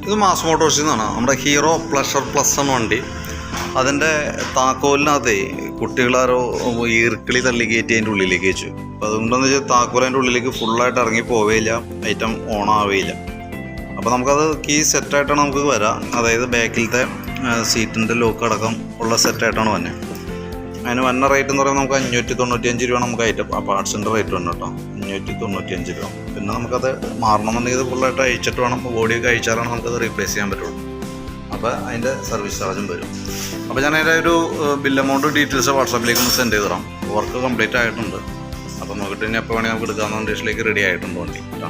ഇത് മാസ് മോട്ടോഴ്സിൽ നിന്നാണ്. നമ്മുടെ ഹീറോ പ്ലഷർ പ്ലസ് എന്ന വണ്ടി. അതിൻ്റെ താക്കോലിനകത്ത് കുട്ടികളാരോ ഈർക്കിളി തള്ളി കയറ്റി അതിൻ്റെ ഉള്ളിലേക്ക് വെച്ചു. അപ്പോൾ അതുകൊണ്ടെന്ന് വെച്ചാൽ താക്കോൽ അതിൻ്റെ ഉള്ളിലേക്ക് ഫുള്ളായിട്ട് ഇറങ്ങി പോവുകയില്ല, ഐറ്റം ഓണാവുകയില്ല. അപ്പോൾ നമുക്കത് കീ സെറ്റായിട്ടാണ് നമുക്ക് വരാം. അതായത് ബാക്കിലത്തെ സീറ്റിൻ്റെ ലോക്ക് അടക്കം ഉള്ള സെറ്റായിട്ടാണ് വന്നെ. അതിന് വന്ന റേറ്റ് എന്ന് പറയുമ്പോൾ നമുക്ക് 595 രൂപ നമുക്ക് ഐറ്റം ആ പാർട്സിൻ്റെ റേറ്റ് വന്നു കേട്ടോ. 595 രൂപ. പിന്നെ നമുക്കത് മാറണമെന്നുണ്ടെങ്കിൽ ഇത് ഫുള്ളായിട്ട് അയച്ചിട്ട് വേണം, ബോഡിയൊക്കെ അയച്ചാലാണ് നമുക്കത് റീപ്ലേസ് ചെയ്യാൻ പറ്റുള്ളൂ. അപ്പോൾ അതിൻ്റെ സർവീസ് ചാർജും വരും. അപ്പോൾ ഞാൻ അതിൻ്റെ ഒരു ബിൽ എമൗണ്ട് ഡീറ്റെയിൽസ് വാട്സാപ്പിലേക്ക് ഒന്ന് സെൻഡ് ചെയ്ത് തരാം. വർക്ക് കംപ്ലീറ്റ് ആയിട്ടുണ്ട്. അപ്പോൾ നോക്കിയിട്ട് ഇനി എപ്പോൾ വേണമെങ്കിൽ നമുക്ക് എടുക്കാവുന്ന കണ്ടീഷനിലേക്ക് റെഡി ആയിട്ടുണ്ട് വണ്ടി കേട്ടോ.